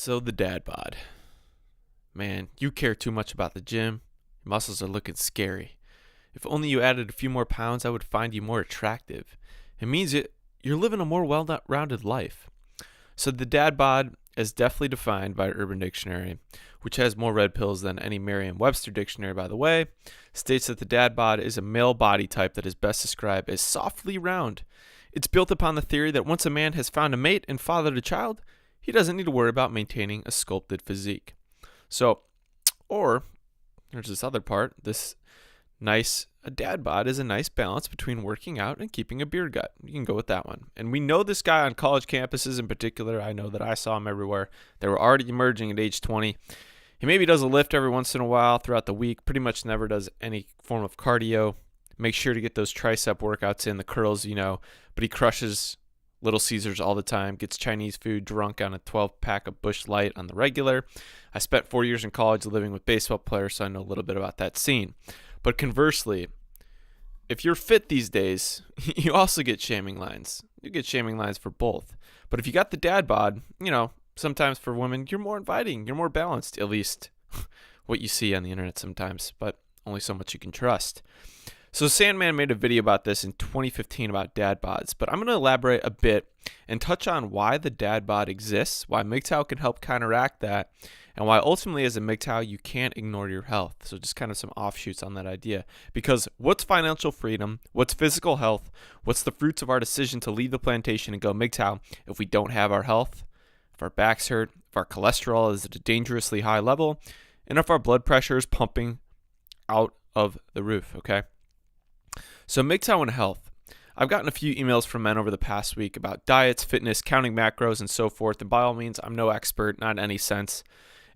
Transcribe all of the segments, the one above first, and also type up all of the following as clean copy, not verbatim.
So the dad bod. Man, you care too much about the gym. Your muscles are looking scary. If only you added a few more pounds, I would find you more attractive. It means you're living a more well-rounded life. So the dad bod is definitely defined by Urban Dictionary, which has more red pills than any Merriam-Webster dictionary, by the way, states that the dad bod is a male body type that is best described as softly round. It's built upon the theory that once a man has found a mate and fathered a child, he doesn't need to worry about maintaining a sculpted physique. So, or there's this other part, a dad bod is a nice balance between working out and keeping a beer gut. You can go with that one. And we know this guy on college campuses in particular. I know that I saw him everywhere. They were already emerging at age 20. He maybe does a lift every once in a while throughout the week, pretty much never does any form of cardio. Make sure to get those tricep workouts in, the curls, but he crushes Little Caesars all the time, gets Chinese food, drunk on a 12-pack of Busch Light on the regular. I spent 4 years in college living with baseball players, so I know a little bit about that scene. But conversely, if you're fit these days, you also get shaming lines. You get shaming lines for both. But if you got the dad bod, sometimes for women, you're more inviting, you're more balanced, at least what you see on the internet sometimes, but only so much you can trust. So Sandman made a video about this in 2015 about dad bods, but I'm going to elaborate a bit and touch on why the dad bod exists, why MGTOW can help counteract that, and why ultimately as a MGTOW you can't ignore your health. So just kind of some offshoots on that idea. Because what's financial freedom? What's physical health? What's the fruits of our decision to leave the plantation and go MGTOW if we don't have our health? If our backs hurt, if our cholesterol is at a dangerously high level, and if our blood pressure is pumping out of the roof, okay? So MGTOW and health. I've gotten a few emails from men over the past week about diets, fitness, counting macros, and so forth. And by all means, I'm no expert, not in any sense.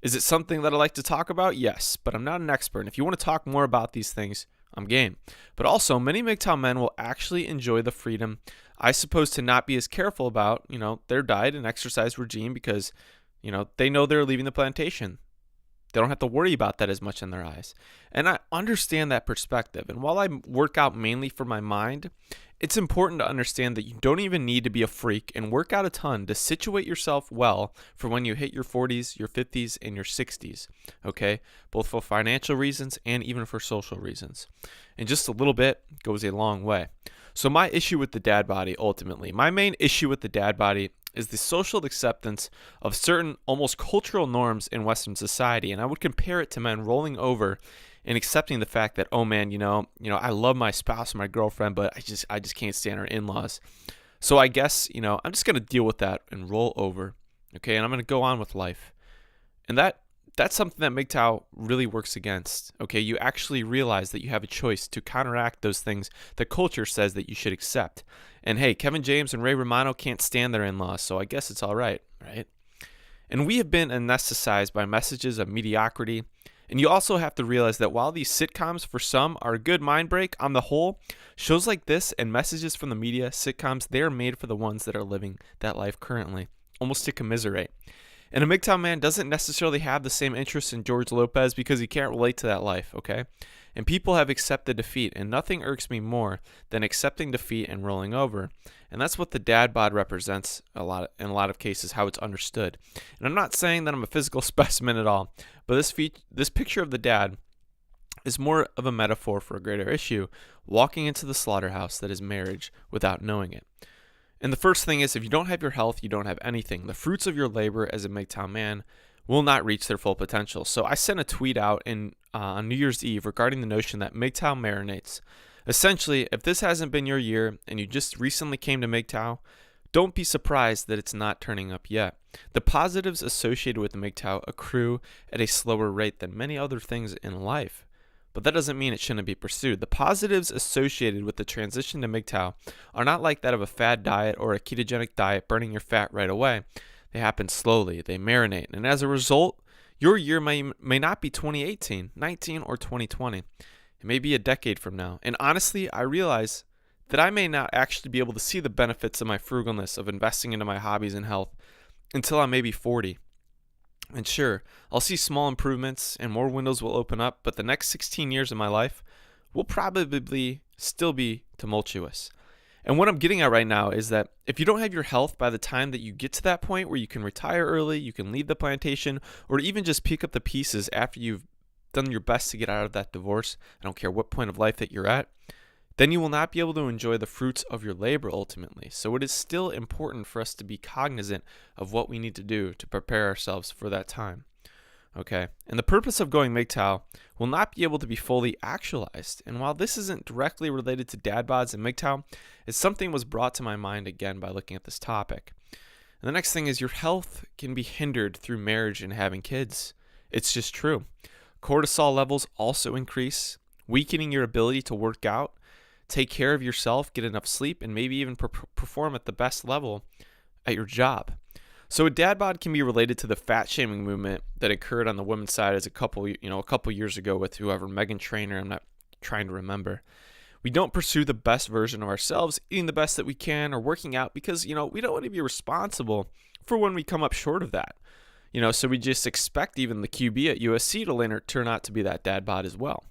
Is it something that I like to talk about? Yes, but I'm not an expert. And if you want to talk more about these things, I'm game. But also, many MGTOW men will actually enjoy the freedom, I suppose, to not be as careful about, their diet and exercise regime because, they know they're leaving the plantation. They don't have to worry about that as much in their eyes. And I understand that perspective. And while I work out mainly for my mind, it's important to understand that you don't even need to be a freak and work out a ton to situate yourself well for when you hit your 40s, your 50s, and your 60s, okay? Both for financial reasons and even for social reasons. And just a little bit goes a long way. So my issue with the dad body, ultimately, my main issue with the dad body is the social acceptance of certain almost cultural norms in Western society. And I would compare it to men rolling over and accepting the fact that, oh man, I love my spouse or my girlfriend, but I just can't stand her in-laws. So I guess, I'm just going to deal with that and roll over. Okay. And I'm going to go on with life. And that's something that MGTOW really works against. Okay. You actually realize that you have a choice to counteract those things that culture says that you should accept. And hey, Kevin James and Ray Romano can't stand their in-laws, so I guess it's all right? And we have been anesthetized by messages of mediocrity. And you also have to realize that while these sitcoms for some are a good mind break, on the whole, shows like this and messages from the media, sitcoms, they are made for the ones that are living that life currently, almost to commiserate. And a MGTOW man doesn't necessarily have the same interest in George Lopez because he can't relate to that life, okay? And people have accepted defeat, and nothing irks me more than accepting defeat and rolling over. And that's what the dad bod represents in a lot of cases, how it's understood. And I'm not saying that I'm a physical specimen at all, but this picture of the dad is more of a metaphor for a greater issue, walking into the slaughterhouse that is marriage without knowing it. And the first thing is, if you don't have your health, you don't have anything. The fruits of your labor as a MGTOW man will not reach their full potential. So I sent a tweet out on New Year's Eve regarding the notion that MGTOW marinates. Essentially, if this hasn't been your year and you just recently came to MGTOW, don't be surprised that it's not turning up yet. The positives associated with MGTOW accrue at a slower rate than many other things in life. But that doesn't mean it shouldn't be pursued. The positives associated with the transition to MGTOW are not like that of a fad diet or a ketogenic diet burning your fat right away. They happen slowly, they marinate, and as a result, your year may not be 2018, 19, or 2020. It may be a decade from now. And honestly, I realize that I may not actually be able to see the benefits of my frugalness of investing into my hobbies and health until I'm maybe 40. And sure, I'll see small improvements and more windows will open up, but the next 16 years of my life will probably still be tumultuous. And what I'm getting at right now is that if you don't have your health by the time that you get to that point where you can retire early, you can leave the plantation, or even just pick up the pieces after you've done your best to get out of that divorce, I don't care what point of life that you're at, then you will not be able to enjoy the fruits of your labor ultimately. So it is still important for us to be cognizant of what we need to do to prepare ourselves for that time. Okay, and the purpose of going MGTOW will not be able to be fully actualized. And while this isn't directly related to dad bods and MGTOW, it's something was brought to my mind again by looking at this topic. And the next thing is your health can be hindered through marriage and having kids. It's just true. Cortisol levels also increase, weakening your ability to work out, take care of yourself, get enough sleep, and maybe even perform at the best level at your job. So a dad bod can be related to the fat shaming movement that occurred on the women's side as a couple years ago with whoever, Meghan Trainor, I'm not trying to remember. We don't pursue the best version of ourselves, eating the best that we can or working out because, we don't want to be responsible for when we come up short of that. So we just expect even the QB at USC to later turn out to be that dad bod as well.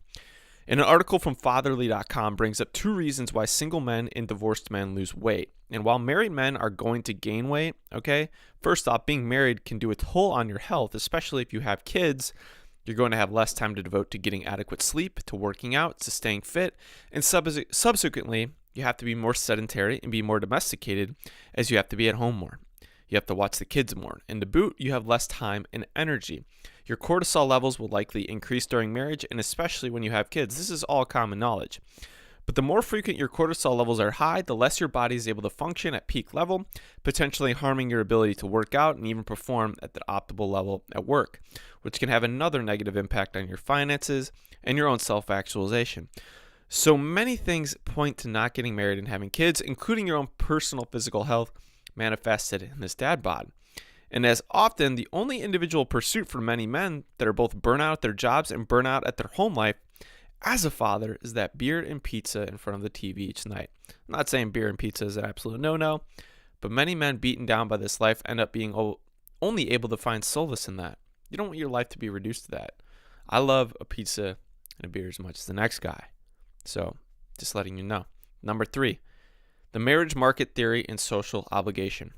And an article from fatherly.com brings up 2 reasons why single men and divorced men lose weight. And while married men are going to gain weight, okay, first off, being married can do a toll on your health, especially if you have kids. You're going to have less time to devote to getting adequate sleep, to working out, to staying fit, and subsequently, you have to be more sedentary and be more domesticated as you have to be at home more. You have to watch the kids more. And to boot, you have less time and energy. Your cortisol levels will likely increase during marriage and especially when you have kids. This is all common knowledge. But the more frequent your cortisol levels are high, the less your body is able to function at peak level, potentially harming your ability to work out and even perform at the optimal level at work, which can have another negative impact on your finances and your own self-actualization. So many things point to not getting married and having kids, including your own personal physical health, manifested in this dad bod. And as often, the only individual pursuit for many men that are both burnout at their jobs and burnout at their home life as a father is that beer and pizza in front of the TV each night. I'm not saying beer and pizza is an absolute no-no, but many men beaten down by this life end up being only able to find solace in that. You don't want your life to be reduced to that. I love a pizza and a beer as much as the next guy. So, just letting you know. Number 3, the marriage market theory and social obligation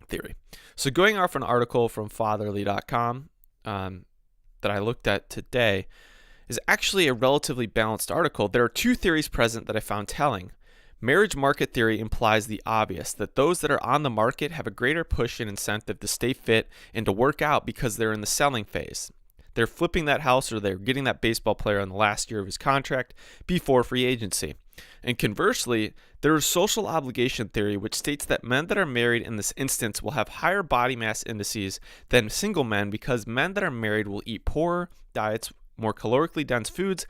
theory. So going off an article from fatherly.com that I looked at today is actually a relatively balanced article. There are 2 theories present that I found telling. Marriage market theory implies the obvious, that those that are on the market have a greater push and incentive to stay fit and to work out because they're in the selling phase. They're flipping that house or they're getting that baseball player on the last year of his contract before free agency. And conversely, there is social obligation theory, which states that men that are married in this instance will have higher body mass indices than single men because men that are married will eat poorer diets, more calorically dense foods,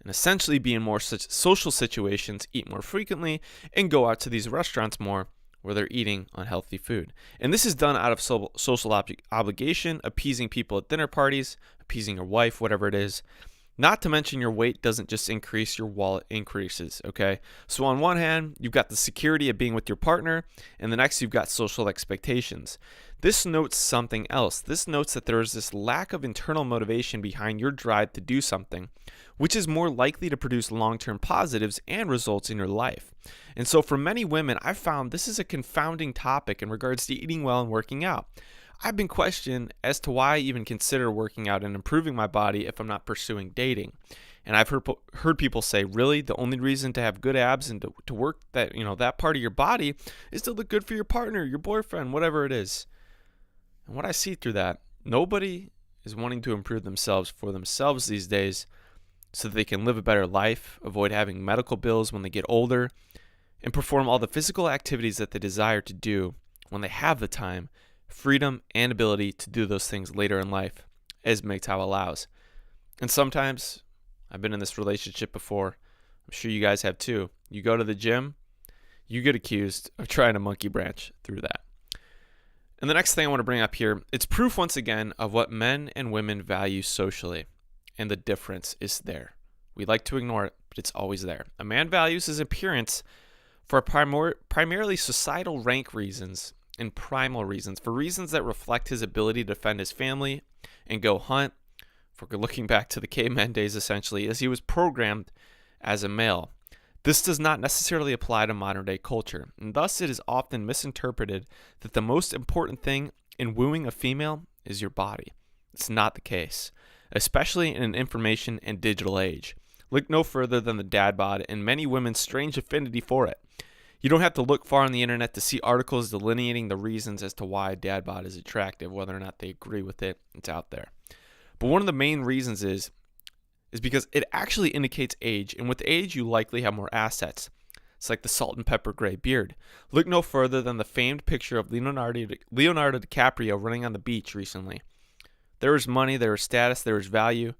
and essentially be in more social situations, eat more frequently, and go out to these restaurants more where they're eating unhealthy food. And this is done out of social obligation, appeasing people at dinner parties, appeasing your wife, whatever it is. Not to mention your weight doesn't just increase, your wallet increases, okay? So on one hand, you've got the security of being with your partner, and the next you've got social expectations. This notes something else. This notes that there is this lack of internal motivation behind your drive to do something, which is more likely to produce long-term positives and results in your life. And so for many women, I've found this is a confounding topic in regards to eating well and working out. I've been questioned as to why I even consider working out and improving my body if I'm not pursuing dating. And I've heard people say, really, the only reason to have good abs and to work that, that part of your body is to look good for your partner, your boyfriend, whatever it is. And what I see through that, nobody is wanting to improve themselves for themselves these days so that they can live a better life, avoid having medical bills when they get older, and perform all the physical activities that they desire to do when they have the time, freedom, and ability to do those things later in life, as MGTOW allows. And sometimes, I've been in this relationship before, I'm sure you guys have too. You go to the gym, you get accused of trying to monkey branch through that. And the next thing I want to bring up here, it's proof once again of what men and women value socially. And the difference is there. We like to ignore it, but it's always there. A man values his appearance for primarily societal rank reasons and primal reasons, for reasons that reflect his ability to defend his family and go hunt. For looking back to the caveman days, essentially, as he was programmed as a male. This does not necessarily apply to modern day culture, and thus it is often misinterpreted that the most important thing in wooing a female is your body. It's not the case, especially in an information and digital age. Look no further than the dad bod and many women's strange affinity for it. You don't have to look far on the internet to see articles delineating the reasons as to why a dad bod is attractive, whether or not they agree with it. It's out there. But one of the main reasons is because it actually indicates age, and with age, you likely have more assets. It's like the salt and pepper gray beard. Look no further than the famed picture of Leonardo DiCaprio running on the beach recently. There was money, there was status, there was value,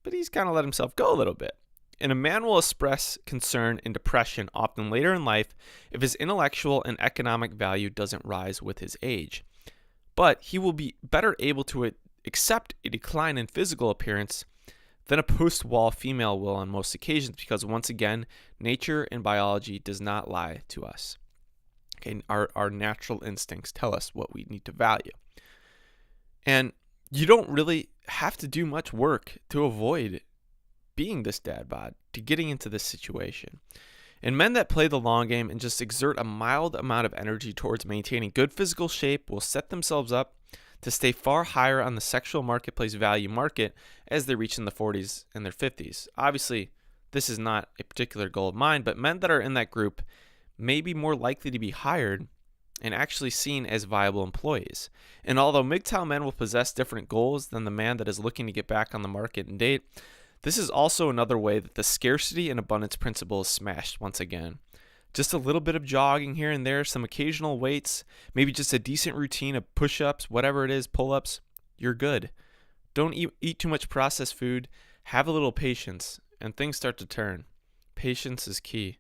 but he's kind of let himself go a little bit. And a man will express concern and depression often later in life if his intellectual and economic value doesn't rise with his age. But he will be better able to accept a decline in physical appearance than a post-wall female will on most occasions, because once again, nature and biology does not lie to us. Okay, our natural instincts tell us what we need to value. And you don't really have to do much work to avoid being this dad bod, to getting into this situation. And men that play the long game and just exert a mild amount of energy towards maintaining good physical shape will set themselves up to stay far higher on the sexual marketplace value market as they reach in the 40s and their 50s. Obviously, this is not a particular goal of mine, but men that are in that group may be more likely to be hired and actually seen as viable employees. And although MGTOW men will possess different goals than the man that is looking to get back on the market and date, this is also another way that the scarcity and abundance principle is smashed once again. Just a little bit of jogging here and there, some occasional weights, maybe just a decent routine of push-ups, whatever it is, pull-ups, you're good. Don't eat too much processed food, have a little patience, and things start to turn. Patience is key,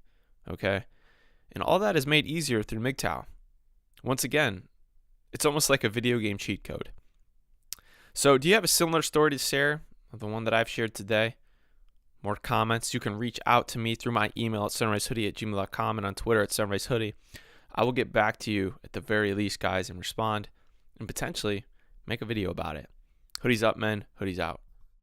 okay? And all that is made easier through MGTOW. Once again, it's almost like a video game cheat code. So do you have a similar story to share, the one that I've shared today? More comments, you can reach out to me through my email at sunrisehoodie@gmail.com and on Twitter at sunrisehoodie. I will get back to you at the very least, guys, and respond and potentially make a video about it. Hoodies up, men. Hoodies out.